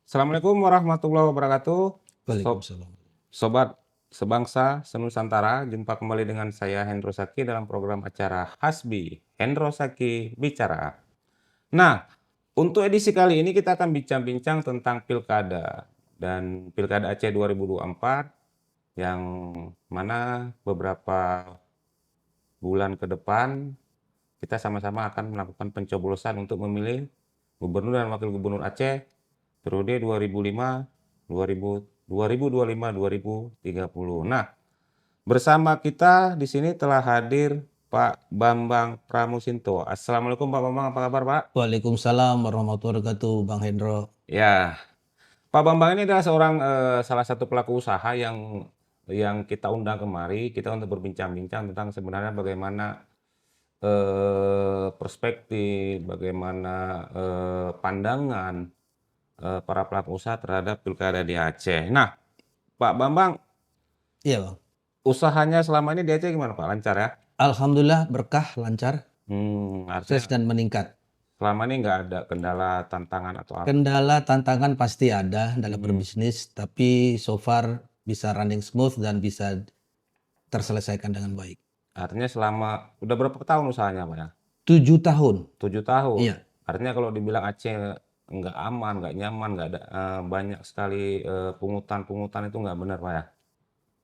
Assalamualaikum warahmatullahi wabarakatuh. Waalaikumsalam. Sobat sebangsa senusantara, jumpa kembali dengan saya Hendro Saki dalam program acara Hasbi Hendro Saki Bicara. Nah, untuk edisi kali ini kita akan bincang-bincang tentang pilkada dan pilkada Aceh 2024 yang mana beberapa bulan ke depan kita sama-sama akan melakukan pencoblosan untuk memilih gubernur dan wakil gubernur Aceh periode 2005, 2025, 2030. Nah, bersama kita di sini telah hadir Pak Bambang Pramusinto. Assalamualaikum Pak Bambang, apa kabar Pak? Waalaikumsalam warahmatullahi wabarakatuh, Bang Hendro. Ya, Pak Bambang ini adalah seorang salah satu pelaku usaha yang kita undang kemari, kita untuk berbincang-bincang tentang sebenarnya bagaimana perspektif, bagaimana pandangan para pelaku usaha terhadap pilkada di Aceh. Nah, Pak Bambang, Iya, Bang. usahanya selama ini di Aceh gimana Pak? Lancar ya? Alhamdulillah berkah, lancar, sukses Artinya dan meningkat. selama ini nggak ada kendala, tantangan atau apa? Kendala, tantangan pasti ada dalam Hmm, berbisnis, tapi so far bisa running smooth dan bisa terselesaikan dengan baik. Artinya selama udah berapa tahun usahanya Pak ya? 7 tahun. 7 tahun. Iya. Artinya kalau dibilang Aceh nggak aman, nggak nyaman, nggak ada banyak sekali pungutan-pungutan itu nggak benar Pak ya?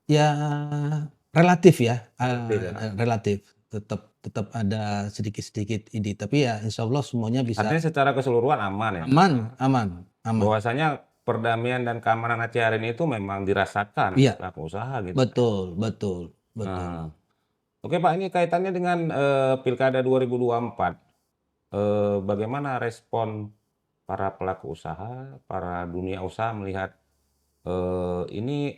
Ya, relatif ya, Relatif ya. relatif. Tetap ada sedikit-sedikit ini, tapi ya insya Allah semuanya bisa Artinya secara keseluruhan aman ya. aman, aman, aman. Bahwasanya perdamaian dan keamanan Aceh hari ini itu memang dirasakan oleh Iya, pelaku usaha gitu. betul, betul, betul. Nah, oke Pak, ini kaitannya dengan Pilkada 2024. Bagaimana respon para pelaku usaha, para dunia usaha melihat ini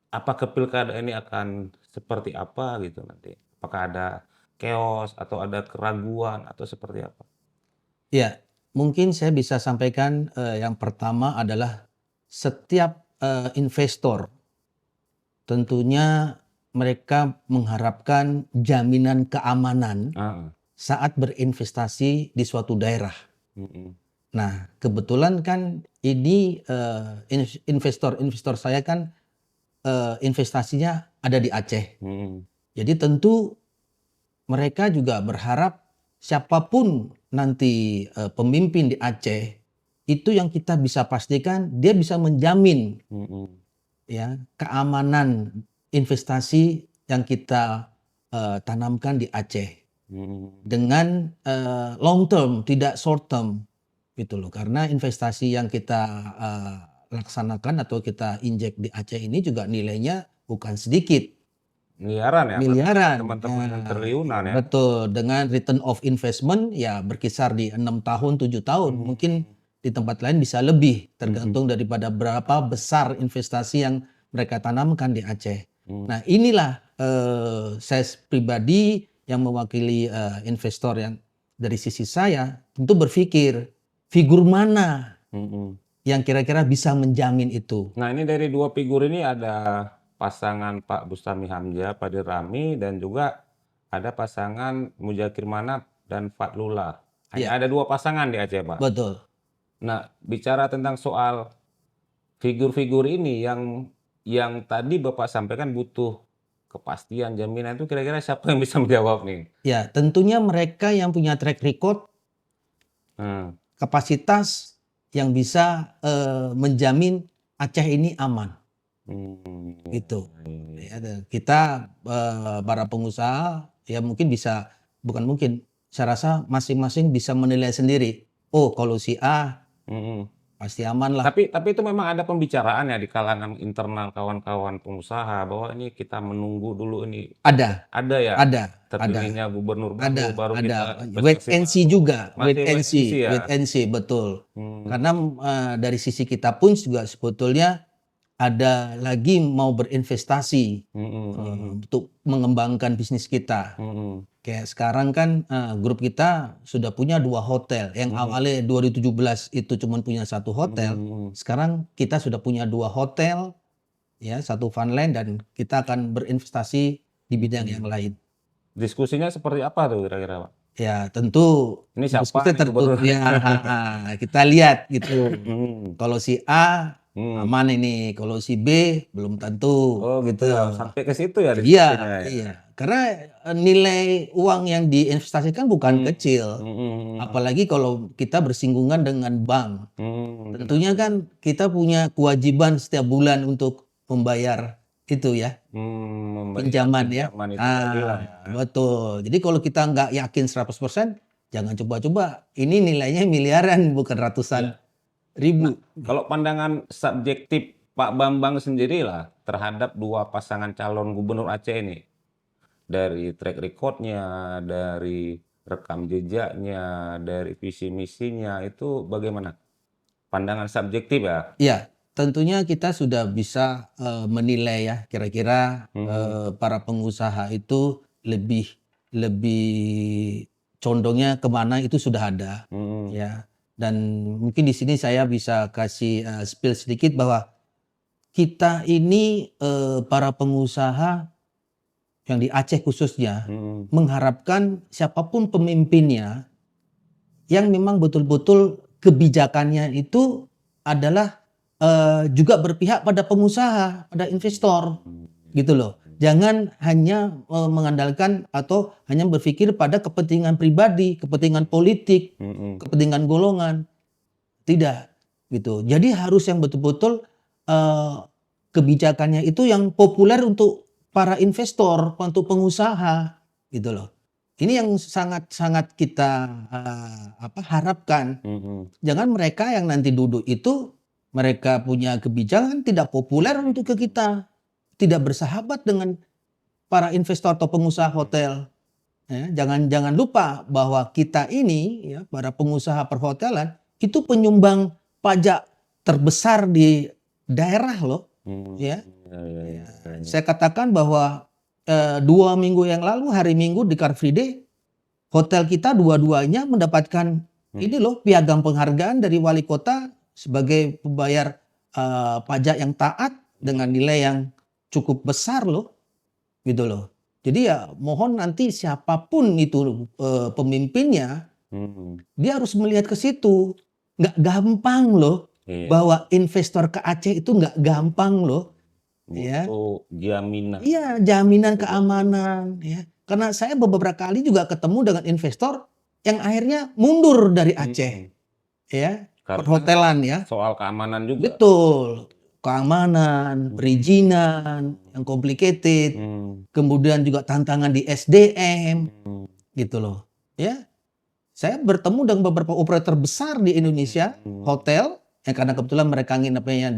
apakah pilkada ini akan seperti apa gitu nanti? Apakah ada chaos atau ada keraguan atau seperti apa? Ya, mungkin saya bisa sampaikan yang pertama adalah setiap investor tentunya mereka mengharapkan jaminan keamanan Ah, saat berinvestasi di suatu daerah. mm-mm, Nah, kebetulan kan ini investor-investor saya kan investasinya ada di Aceh. mm-mm, Jadi tentu mereka juga berharap siapapun nanti pemimpin di Aceh itu yang kita bisa pastikan dia bisa menjamin mm-mm, ya keamanan investasi yang kita tanamkan di Aceh mm-mm. dengan long term tidak short term gitu loh, karena investasi yang kita laksanakan atau kita injek di Aceh ini juga nilainya bukan sedikit. Miliaran ya, Miliaran, teman-teman triliunan ya. betul. Dengan return of investment ya berkisar di 6 tahun, 7 tahun. Hmm, Mungkin di tempat lain bisa lebih, mm-mm, tergantung daripada berapa besar investasi yang mereka tanamkan di Aceh. mm. Nah, inilah saya pribadi yang mewakili investor yang dari sisi saya tentu berpikir figur mana Mm-mm. yang kira-kira bisa menjamin itu. Nah, ini dari dua figur ini ada pasangan Pak Bustami Hamzah, Pak Rami, dan juga ada pasangan Muzakir Manap dan Fatlullah. Hanya Ya, ada dua pasangan di Aceh, Pak. betul. Nah, bicara tentang soal figur-figur ini yang tadi Bapak sampaikan butuh kepastian, jaminan itu kira-kira siapa yang bisa menjawab nih? Ya, tentunya mereka yang punya track record, Hmm. kapasitas yang bisa menjamin Aceh ini aman. Hmm. Gitu. Ya, kita para pengusaha ya mungkin bisa, bukan mungkin, saya rasa masing-masing bisa menilai sendiri. Oh, kalau si A Mm-mm. pasti aman lah. Tapi itu memang ada pembicaraan ya di kalangan internal kawan-kawan pengusaha bahwa ini kita menunggu dulu ini Ada, ada ya ada, terpilihnya gubernur baru baru kita ada. Wait investasi and see baru. juga, wait Masih and wait and see, see ya. wait and see, betul. Hmm, Karena dari sisi kita pun juga sebetulnya ada lagi mau berinvestasi untuk mengembangkan bisnis kita. Kayak sekarang kan grup kita sudah punya 2 hotel. Yang awalnya 2017 itu cuma punya 1 hotel. Sekarang kita sudah punya 2 hotel, ya, 1 funland, dan kita akan berinvestasi di bidang yang lain. Diskusinya seperti apa tuh kira-kira Pak? Ya tentu Ini bos siapa kita nih gubernur? ya, kita lihat gitu. Hmm. Kalau si A Hmm. aman ini, kalau si B belum tentu Oh gitu gitu. ya, sampai ke situ ya diskusinya Iya, ya. iya. Karena nilai uang yang diinvestasikan bukan Hmm. kecil. Hmm. Apalagi kalau kita bersinggungan dengan bank. Benar. Tentunya kan kita punya kewajiban setiap bulan untuk membayar itu ya, Membayar pinjaman ya. pinjaman itu tadi lah ya. Betul. Jadi kalau kita nggak yakin 100%, jangan coba-coba. Ini nilainya miliaran bukan ratusan Ya. Nah, ribu. kalau pandangan subjektif Pak Bambang sendiri lah terhadap dua pasangan calon gubernur Aceh ini, dari track recordnya, dari rekam jejaknya, dari visi misinya, itu bagaimana? Pandangan subjektif ya? Ya, tentunya kita sudah bisa menilai ya kira-kira para pengusaha itu lebih lebih condongnya kemana itu sudah ada Hmm. ya. Dan mungkin di sini saya bisa kasih spill sedikit bahwa kita ini para pengusaha yang di Aceh khususnya Hmm. mengharapkan siapapun pemimpinnya yang memang betul-betul kebijakannya itu adalah juga berpihak pada pengusaha, pada investor, gitu loh. Jangan hanya mengandalkan atau hanya berpikir pada kepentingan pribadi, kepentingan politik, Hmm. kepentingan golongan, tidak, gitu. Jadi harus yang betul-betul eh, kebijakannya itu yang populer untuk para investor, untuk pengusaha, gitu loh. Ini yang sangat-sangat kita harapkan. Hmm. Jangan mereka yang nanti duduk itu mereka punya kebijakan tidak populer untuk ke kita, tidak bersahabat dengan para investor atau pengusaha hotel. Ya, jangan lupa bahwa kita ini ya para pengusaha perhotelan itu penyumbang pajak terbesar di daerah loh. Ya, Ya, ya, ya. saya katakan bahwa 2 minggu yang lalu hari Minggu di Car Free Day hotel kita dua-duanya mendapatkan ini loh piagam penghargaan dari wali kota sebagai pembayar pajak yang taat dengan nilai yang cukup besar loh, gitu loh. Jadi ya mohon nanti siapapun itu pemimpinnya, dia harus melihat ke situ. Nggak gampang loh Iya. bahwa investor ke Aceh itu nggak gampang loh. Ya. Butuh jaminan. Iya, jaminan keamanan ya. Karena saya beberapa kali juga ketemu dengan investor yang akhirnya mundur dari Aceh. Ya, Karena perhotelan ya. soal keamanan juga. Betul. Keamanan, perizinan yang complicated. Kemudian juga tantangan di SDM gitu loh. Ya. Saya bertemu dengan beberapa operator besar di Indonesia, hotel, yang karena kebetulan mereka nginepnya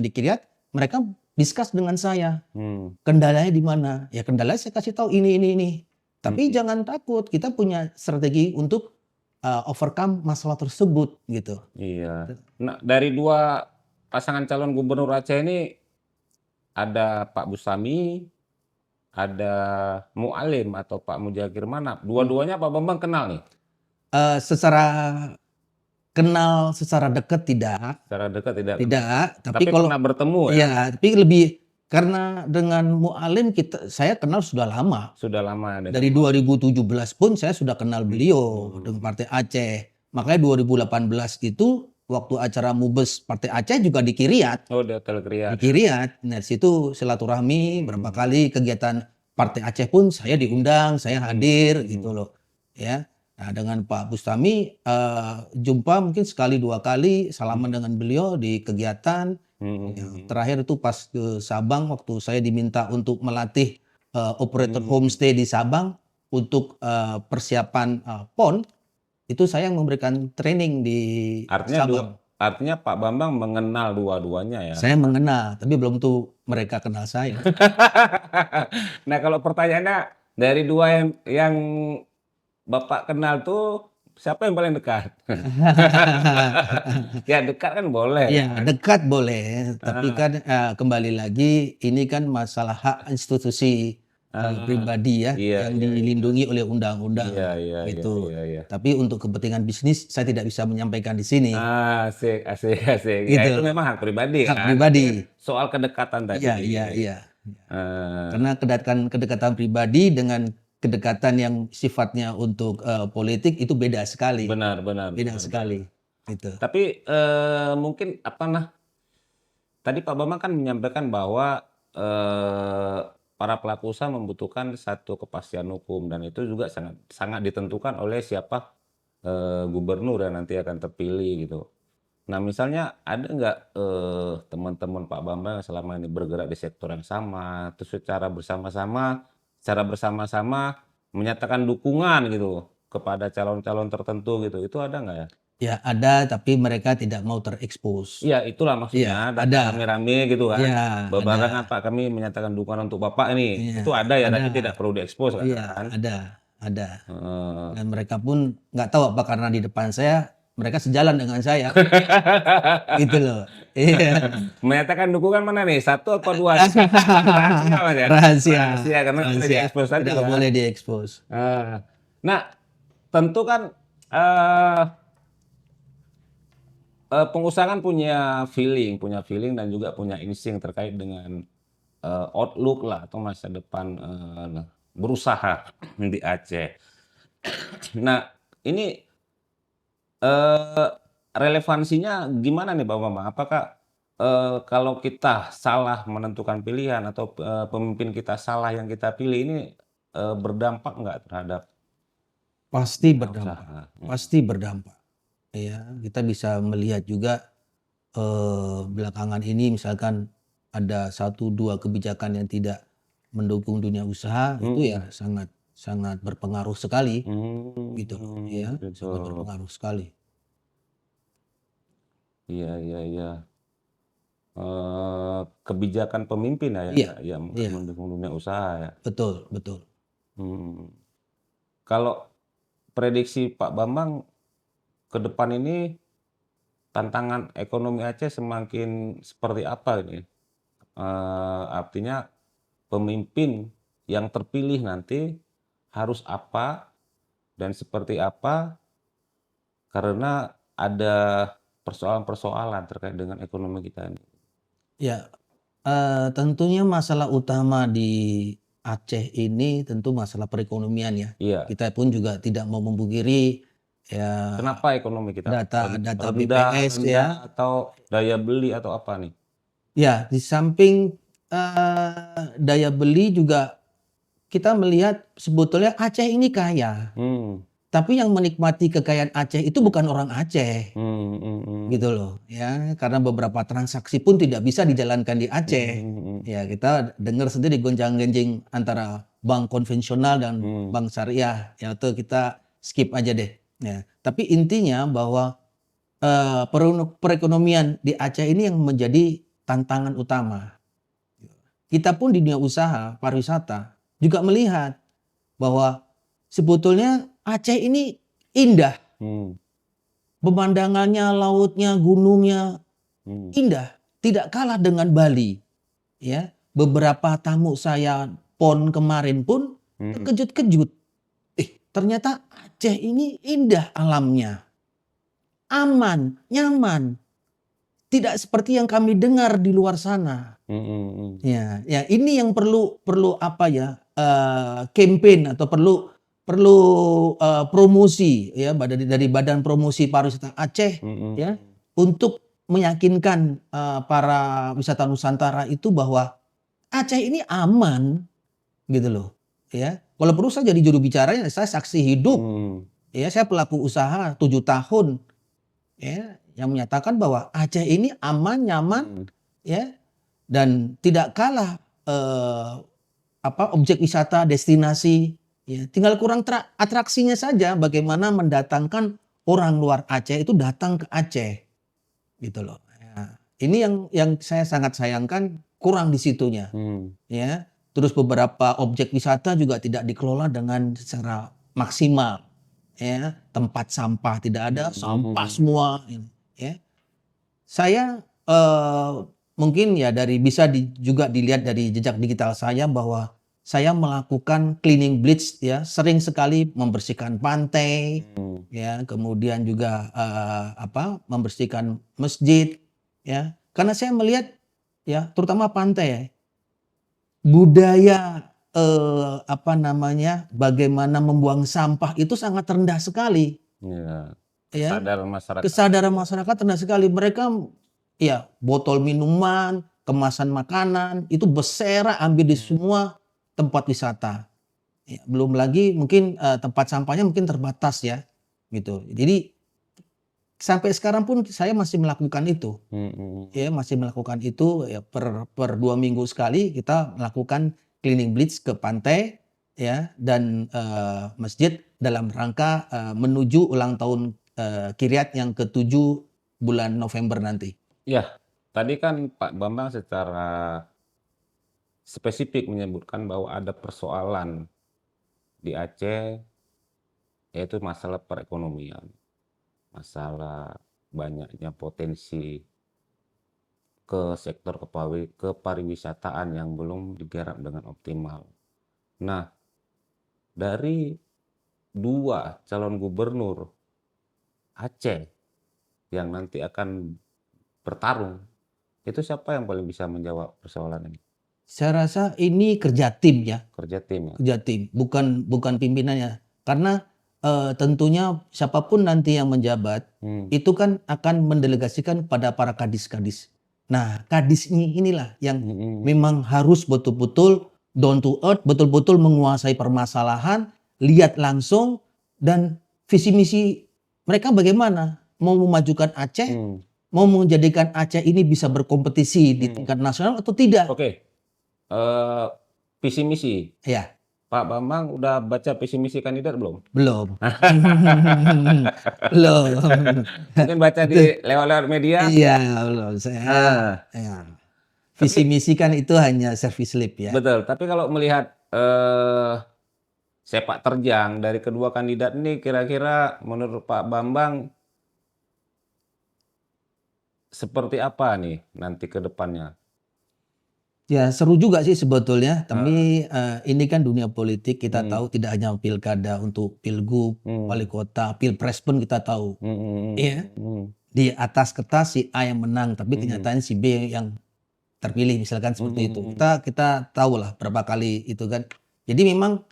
di Kiryat, mereka discuss dengan saya. Kendalanya di mana? Ya kendalanya saya kasih tahu ini. Tapi jangan takut, kita punya strategi untuk overcome masalah tersebut gitu. Iya. Nah, dari dua pasangan calon gubernur Aceh ini ada Pak Bustami, ada Mualim atau Pak Mujagir Manap. Dua-duanya Pak Bambang kenal nih? Secara kenal secara dekat tidak. Secara dekat tidak. Tidak, Tapi kalau pernah bertemu ya? Iya, tapi lebih karena dengan Mualim saya kenal sudah lama. Sudah lama ya. Dari 2017 pun saya sudah kenal beliau dengan Partai Aceh. Makanya 2018 itu waktu acara Mubes Partai Aceh juga di Kiryat. Oh, di Hotel Kiryat. Di Kiryat. Nah, di situ silaturahmi berapa kali kegiatan Partai Aceh pun saya diundang, saya hadir gitu loh. Ya. Nah, dengan Pak Bustami jumpa mungkin sekali dua kali salaman dengan beliau di kegiatan. Yang terakhir itu pas ke Sabang waktu saya diminta untuk melatih operator homestay di Sabang untuk persiapan PON, itu saya yang memberikan training di Sabang. Artinya Pak Bambang mengenal dua-duanya ya? Saya mengenal, tapi belum tentu mereka kenal saya. Nah, kalau pertanyaannya dari dua yang Bapak kenal tuh siapa yang paling dekat? Ya dekat kan boleh. Ya dekat boleh, tapi kan kembali lagi ini kan masalah hak institusi pribadi ya, yang dilindungi oleh undang-undang gitu. Tapi untuk kepentingan bisnis saya tidak bisa menyampaikan di sini. Asik. Gitu. Ya, itu memang hak pribadi Hak kan? pribadi. Soal kedekatan tadi. Iya. Karena kedekatan pribadi dengan kedekatan yang sifatnya untuk politik itu beda sekali, Benar, benar, beda benar. sekali, gitu. Tapi mungkin tadi Pak Bambang kan menyampaikan bahwa para pelaku usaha membutuhkan satu kepastian hukum dan itu juga sangat sangat ditentukan oleh siapa gubernur yang nanti akan terpilih gitu. Nah, misalnya ada nggak teman-teman Pak Bambang yang selama ini bergerak di sektor yang sama, terus secara bersama-sama menyatakan dukungan gitu kepada calon-calon tertentu gitu, itu ada nggak ya? Ya ada, tapi mereka tidak mau terekspos. Iya, itulah Iya, maksudnya, datang ada. rame-rame gitu kan, Iya, ada. "Berbarengan Pak, kami menyatakan dukungan untuk Bapak ini." Iya, Itu ada ya, ada. tapi tidak perlu diekspos Iya, kan? ada. Heeh. Dan mereka pun nggak tahu apa karena di depan saya mereka sejalan dengan saya, gitu loh. Iya. Menyatakan dukungan mana nih? 1 apa 2 nih? Rahasia, Mas, ya? Rahasia, Rahasia karena nggak boleh rahasia. diekspos tadi Tidak kan? boleh diekspos. Nah, tentu kan, eee pengusaha kan punya feeling dan juga punya insting terkait dengan, outlook lah atau masa depan, berusaha di Aceh. Nah, ini, eee, relevansinya gimana nih Bang Bambang? Apakah, kalau kita salah menentukan pilihan atau, pemimpin kita salah yang kita pilih ini, berdampak nggak terhadap Pasti dunia berdampak, usaha? pasti berdampak. Ya, kita bisa melihat juga belakangan ini misalkan ada 1, 2 kebijakan yang tidak mendukung dunia usaha itu ya Mhm. sangat sangat berpengaruh sekali, gitu loh, ya, Gitu. sangat berpengaruh sekali. Iya, iya, iya. Kebijakan pemimpin ya Iya, yang iya, mendukung dunia usaha ya. betul, betul. Hmm. Kalau prediksi Pak Bambang ke depan ini tantangan ekonomi Aceh semakin seperti apa ini? Artinya pemimpin yang terpilih nanti harus apa dan seperti apa karena ada persoalan-persoalan terkait dengan ekonomi kita ini. Ya, tentunya masalah utama di Aceh ini tentu masalah perekonomian ya. Iya. Kita pun juga tidak mau memungkiri ya Kenapa ekonomi kita data rendah BPS rendah ya. atau daya beli atau apa nih? Ya, di samping daya beli juga kita melihat sebetulnya Aceh ini kaya, Hmm, tapi yang menikmati kekayaan Aceh itu bukan orang Aceh, hmm. gitu loh ya. Karena beberapa transaksi pun tidak bisa dijalankan di Aceh. Mhm, Ya, kita dengar sendiri gonjang-ganjing antara bank konvensional dan mhm, bank syariah. Ya, itu kita skip aja deh. Ya, tapi intinya bahwa perekonomian di Aceh ini yang menjadi tantangan utama. Kita pun di dunia usaha pariwisata juga melihat bahwa sebetulnya Aceh ini indah, hmm, pemandangannya, lautnya, gunungnya hmm, indah, tidak kalah dengan Bali. Ya, beberapa tamu saya PON kemarin pun hmm, terkejut-kejut. Ternyata Aceh ini indah alamnya, aman, nyaman, tidak seperti yang kami dengar di luar sana. hmm, Ya, ya ini yang perlu perlu apa ya, campaign atau perlu promosi ya dari Badan Promosi Pariwisata Aceh hmm, ya, untuk meyakinkan, para wisata Nusantara itu bahwa Aceh ini aman gitu loh, ya. Kalau perlu saya jadi juru bicaranya, saya saksi hidup, hmm, ya, saya pelaku usaha 7 tahun, ya, yang menyatakan bahwa Aceh ini aman, nyaman, hmm, ya. Dan tidak kalah objek wisata, destinasi, ya, tinggal kurang atraksinya saja bagaimana mendatangkan orang luar Aceh itu datang ke Aceh, gitu loh. Ya, ini yang saya sangat sayangkan kurang di situnya, hmm, ya. Terus beberapa objek wisata juga tidak dikelola dengan secara maksimal, ya. Tempat sampah tidak ada, sampah hmm, semua, ya. Saya mungkin ya bisa juga dilihat dari jejak digital saya bahwa saya melakukan cleaning bleach ya, sering sekali membersihkan pantai, hmm, ya, kemudian juga membersihkan masjid, ya. Karena saya melihat ya, terutama pantai ya, budaya apa namanya, bagaimana membuang sampah itu sangat rendah sekali, Iya. ya. Kesadaran masyarakat. Kesadaran masyarakat rendah sekali. Mereka ya botol minuman, kemasan makanan itu berserakan ambil di semua tempat wisata. Ya, belum lagi mungkin tempat sampahnya mungkin terbatas ya, gitu. Jadi sampai sekarang pun saya masih melakukan itu. Ya, masih melakukan itu ya per 2 minggu sekali kita melakukan cleaning bleach ke pantai ya dan masjid dalam rangka menuju ulang tahun Kiryat yang ke-7 bulan November nanti. Ya, tadi kan Pak Bambang secara spesifik menyebutkan bahwa ada persoalan di Aceh, yaitu masalah perekonomian, masalah banyaknya potensi ke sektor kepariwisataan yang belum digarap dengan optimal. Nah, dari 2 calon gubernur Aceh yang nanti akan bertarung, itu siapa yang paling bisa menjawab persoalan ini? Saya rasa ini kerja tim ya, Kerja tim ya? kerja tim, bukan pimpinannya. Karena tentunya siapapun nanti yang menjabat itu kan akan mendelegasikan pada para kadis-kadis. Nah, kadis inilah yang memang harus betul-betul down to earth, betul-betul menguasai permasalahan, lihat langsung dan visi misi mereka bagaimana mau memajukan Aceh, mau menjadikan Aceh ini bisa berkompetisi di tingkat nasional atau tidak. Oke. Visi misi. Ya, Pak Bambang udah baca visi misi kandidat belum? belum. Belum. Mungkin baca di lewat-lewat media. Iya, belum. Saya ya. Visi misi kan itu hanya service slip ya. Betul, tapi kalau melihat sepak terjang dari kedua kandidat ini, kira-kira menurut Pak Bambang seperti apa nih nanti ke depannya? Ya seru juga sih sebetulnya, tapi ini kan dunia politik, kita tahu tidak hanya pilkada, untuk pilgub, wali kota, pilpres pun kita tahu. Iya. Di atas kertas si A yang menang, tapi kenyataannya si B yang terpilih misalkan seperti itu. Kita tahu lah berapa kali itu kan. Jadi memang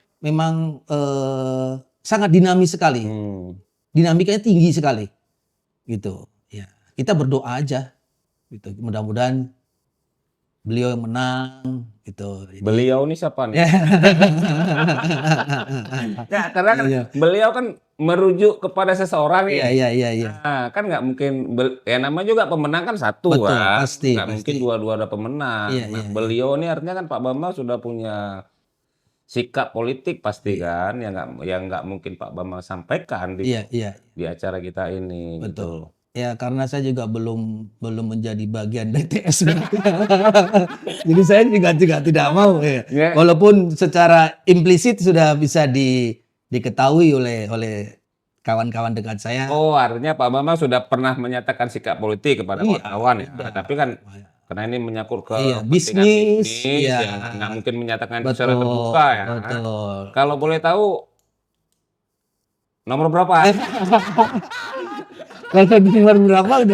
sangat dinamis sekali. Dinamikanya tinggi sekali. Gitu. Ya, kita berdoa aja gitu. Mudah-mudahan beliau yang menang gitu. Jadi, Beliau ini siapa nih? Ya, karena kan beliau kan merujuk kepada seseorang nih. Iya. Nah, kan nggak mungkin, ya namanya juga pemenang kan satu. Betul, kan. pasti. Nggak mungkin dua-dua ada pemenang. Iya. Beliau ini artinya kan Pak Bambang sudah punya sikap politik pasti kan, yang nggak mungkin Pak Bambang sampaikan di acara kita ini. Betul. Gitu. Ya karena saya juga belum menjadi bagian BTS. Jadi saya juga tidak mau ya. Walaupun secara implisit sudah bisa diketahui oleh kawan-kawan dekat saya. Oh, artinya Pak Bambang sudah pernah menyatakan sikap politik kepada kawan-kawan ya. Tapi kan karena ini menyangkut ke bisnis ya nggak mungkin menyatakan itu secara terbuka ya. Betul. Kalau boleh tahu nomor berapa? Kalau nomor berapa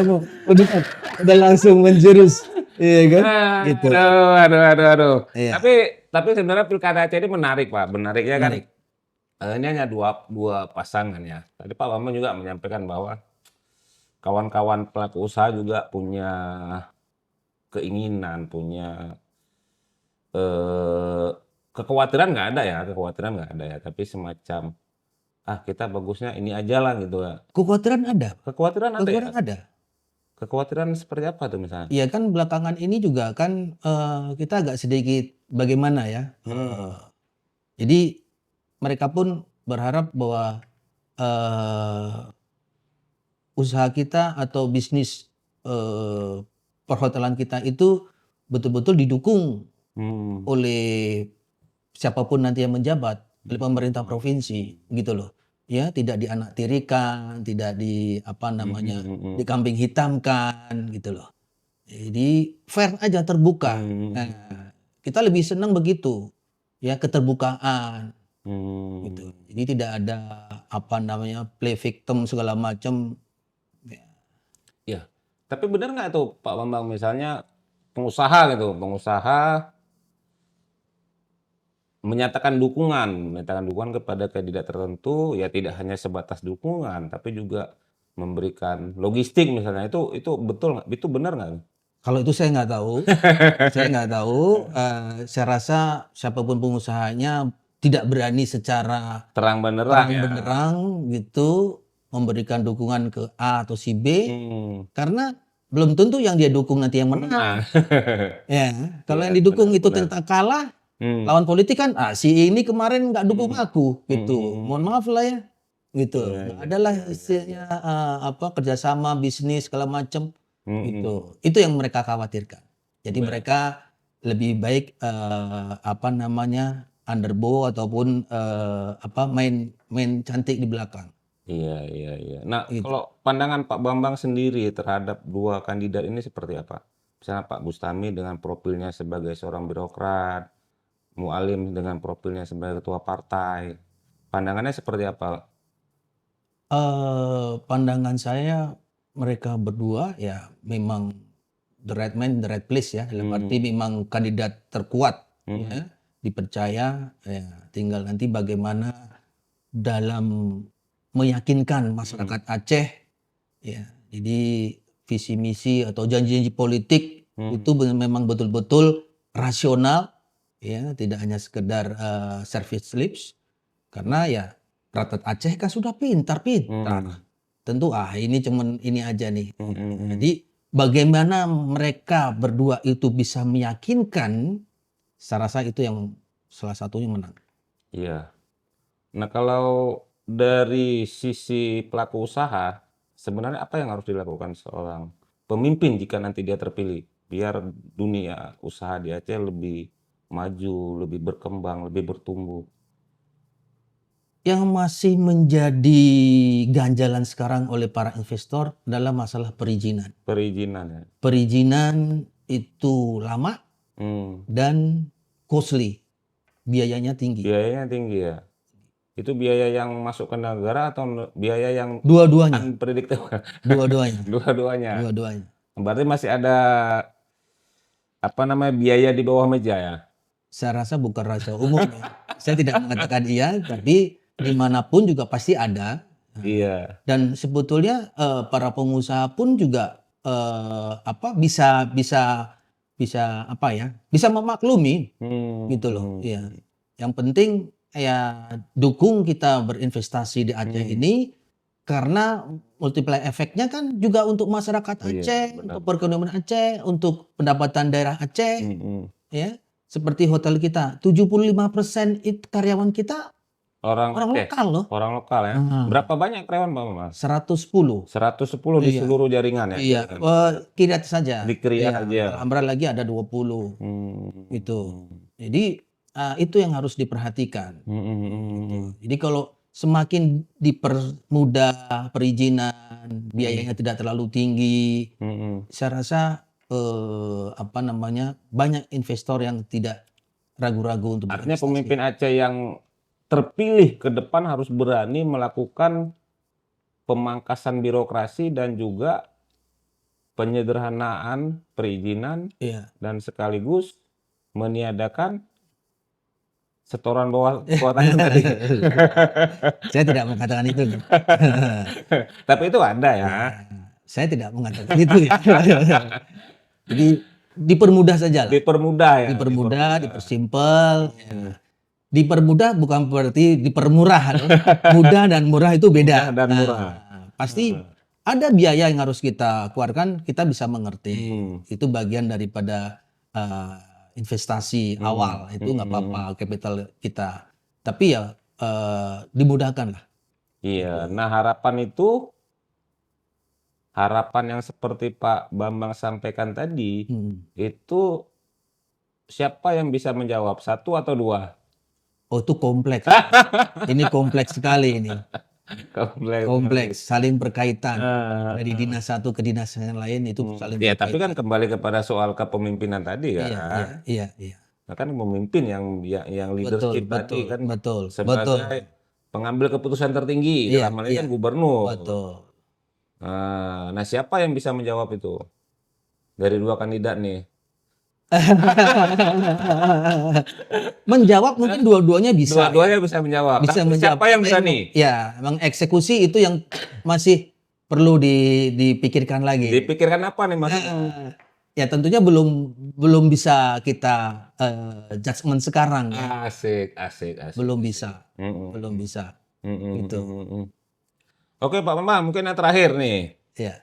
udah langsung menjurus, iya kan? Gitu. Aduh. Iya. Tapi sebenarnya pilkada Aceh ini menarik Pak, menariknya kan. Ini hanya dua pasangan ya. Tadi Pak Bambang juga menyampaikan bahwa kawan-kawan pelaku usaha juga punya keinginan, punya kekhawatiran nggak ada ya, tapi semacam kita bagusnya ini aja lah gitu ya. Kekhawatiran ada. ada. Kekhawatiran seperti apa tuh misalnya? Iya kan belakangan ini juga kan kita agak sedikit bagaimana ya. Jadi mereka pun berharap bahwa usaha kita atau bisnis perhotelan kita itu betul-betul didukung oleh siapapun nanti yang menjabat, oleh pemerintah provinsi gitu loh. Ya, tidak dianaktirikan, tidak dikambing hitamkan gitu loh. Jadi fair aja, terbuka. Nah, kita lebih senang begitu. Ya, keterbukaan. Gitu. Jadi tidak ada play victim segala macam. Ya. Tapi benar nggak tuh Pak Bambang, misalnya pengusaha menyatakan dukungan kepada kandidat tertentu, ya tidak hanya sebatas dukungan, tapi juga memberikan logistik misalnya. Itu betul nggak? Itu benar nggak? Kalau itu saya nggak tahu. Saya nggak tahu. Saya rasa siapapun pengusahanya tidak berani secara Terang benderang terang ya. benderang gitu memberikan dukungan ke A atau si B, karena belum tentu yang dia dukung nanti yang menang. Nah, Ya, kalau iya, yang didukung itu benar. ternyata kalah, lawan politik kan, si ini kemarin nggak dukung aku, gitu. Mohon maaf lah ya, gitu. Iya, Nggak iya, ada lah istilahnya kerjasama bisnis segala macam, gitu. Itu yang mereka khawatirkan. Jadi mereka lebih baik underbow ataupun main cantik di belakang. Iya, iya, iya. Nah, Gitu. kalau pandangan Pak Bambang sendiri terhadap dua kandidat ini seperti apa? Misalnya Pak Bustami dengan profilnya sebagai seorang birokrat, Mualim dengan profilnya sebagai ketua partai. Pandangannya seperti apa? Pandangan saya mereka berdua ya memang the right man, the right place ya. Dalam arti memang kandidat terkuat ya, dipercaya ya. Tinggal nanti bagaimana dalam meyakinkan masyarakat Aceh ya. Jadi visi misi atau janji-janji politik itu memang betul-betul rasional ya, tidak hanya sekedar service slips, karena ya rakyat Aceh kan sudah pintar. Tentu ini cuman ini aja nih. Jadi bagaimana mereka berdua itu bisa meyakinkan, saya rasa itu yang salah satunya menang. Iya. Nah, kalau dari sisi pelaku usaha, sebenarnya apa yang harus dilakukan seorang pemimpin jika nanti dia terpilih, biar dunia usaha di Aceh lebih maju, lebih berkembang, lebih bertumbuh? Yang masih menjadi ganjalan sekarang oleh para investor adalah masalah perizinan. Perizinan ya. Perizinan itu lama dan costly, biayanya tinggi. Biayanya tinggi ya. Itu biaya yang masuk ke negara atau biaya yang Dua-duanya, unpredictable? dua-duanya, Dua-duanya. dua-duanya. Berarti masih ada biaya di bawah meja ya? Saya rasa bukan rahasia umum ya. Saya tidak mengatakan iya, tapi dimanapun juga pasti ada. Iya. Dan sebetulnya para pengusaha pun juga bisa memaklumi gitu loh. Ya. Yang penting ya dukung kita berinvestasi di Aceh ini, karena multiplier efeknya kan juga untuk masyarakat Aceh, untuk perekonomian Aceh, untuk pendapatan daerah Aceh, ya. Seperti hotel kita, 75% karyawan kita orang Aceh. lokal loh. Orang lokal ya. Berapa banyak karyawan Pak Mas? 110. 110 di seluruh jaringan ya? Iya, Kiryat saja. Di Kiryat aja. Alhamdulillah lagi ada 20. Gitu. Jadi itu yang harus diperhatikan. Gitu. Jadi kalau semakin dipermudah perizinan, biayanya tidak terlalu tinggi, saya rasa banyak investor yang tidak ragu-ragu untuk Artinya berinvestasi. pemimpin Aceh yang terpilih ke depan harus berani melakukan pemangkasan birokrasi dan juga penyederhanaan perizinan, dan sekaligus meniadakan setoran bawah kuotanya tadi. Saya tidak mengatakan itu. Tapi itu ada ya. Saya tidak mengatakan itu ya. Jadi dipermudah saja lah. Dipermudah ya. Dipermudah, dipersimpel. Ya. Dipermudah bukan berarti dipermurah. Mudah dan murah itu beda. Mudah dan murah. Pasti ada biaya yang harus kita keluarkan, kita bisa mengerti. Itu bagian daripada investasi awal. Itu nggak apa-apa, capital kita. Tapi ya dimudahkan lah. Iya. Nah, harapan yang seperti Pak Bambang sampaikan tadi, itu siapa yang bisa menjawab? Satu atau dua? Oh, itu kompleks. Ini kompleks sekali ini. Kompleks, saling berkaitan. Dari dinas satu ke dinas yang lain itu saling berkaitan. Tapi kan kembali kepada soal kepemimpinan tadi kan. Iya. Nah, kan pemimpin yang leadership tadi kan sebagai pengambil keputusan tertinggi, dalam hal ini kan gubernur. Betul. Nah, siapa yang bisa menjawab itu dari dua kandidat nih? Menjawab mungkin dua-duanya bisa. Dua-duanya bisa menjawab. Bisa Tapi menjawab. siapa yang berani? Ya, mengeksekusi itu yang masih perlu dipikirkan lagi. Dipikirkan apa nih Mas? Ya tentunya belum bisa kita judgement sekarang ya. Asik. Belum bisa. Mm-mm. Belum bisa. Mm-mm. Gitu. Mm-mm. Oke Pak Bambang, mungkin yang terakhir nih. Ya.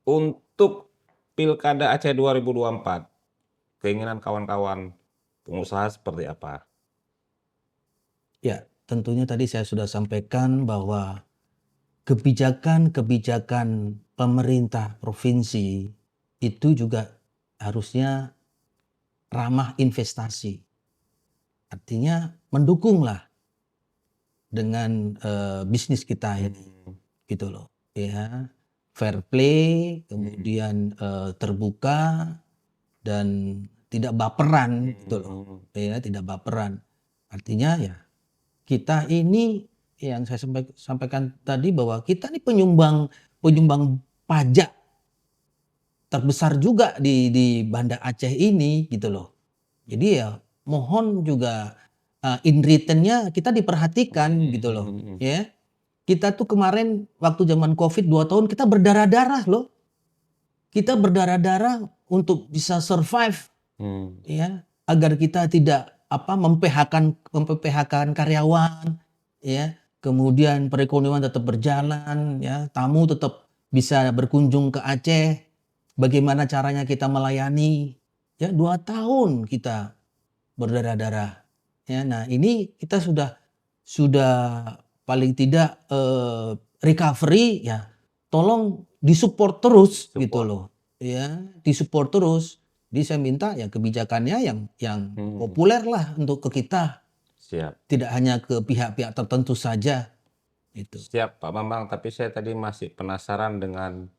Untuk Pilkada Aceh 2024, keinginan kawan-kawan pengusaha seperti apa? Ya, tentunya tadi saya sudah sampaikan bahwa kebijakan-kebijakan pemerintah provinsi itu juga harusnya ramah investasi. Artinya mendukunglah dengan bisnis kita ini, gitu loh. Ya, fair play, kemudian terbuka dan tidak baperan, gitu loh. Ya, tidak baperan. Artinya ya kita ini yang saya sampaikan tadi bahwa kita ini penyumbang pajak terbesar juga di Banda Aceh ini gitu loh. Jadi ya mohon juga in return-nya kita diperhatikan gitu loh ya. Kita tuh kemarin waktu zaman Covid 2 tahun kita berdarah-darah loh. Kita berdarah-darah untuk bisa survive ya, agar kita tidak memphk-kan karyawan ya. Kemudian perekonomian tetap berjalan ya, tamu tetap bisa berkunjung ke Aceh. Bagaimana caranya kita melayani? Ya 2 tahun kita berdarah-darah. Ya, nah ini kita sudah paling tidak recovery ya. Tolong disupport terus gitu loh. Ya, disupport terus. Jadi saya minta ya kebijakannya yang populer lah untuk ke kita. Siap. Tidak hanya ke pihak-pihak tertentu saja. Itu. Siap Pak Bambang, tapi saya tadi masih penasaran dengan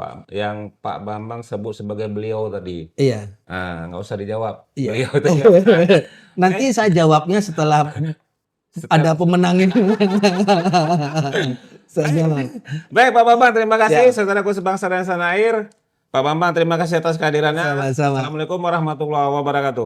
Pak Bambang sebut sebagai beliau tadi. Iya. Nggak usah dijawab. Iya. Beliau itu. Nanti saya jawabnya setelah ada pemenangnya. Saya jawab. Baik Pak Bambang, terima kasih. Ya. Saudaraku sebangsa dan setanah air. Pak Bambang, terima kasih atas kehadirannya. Sama-sama. Assalamualaikum warahmatullahi wabarakatuh.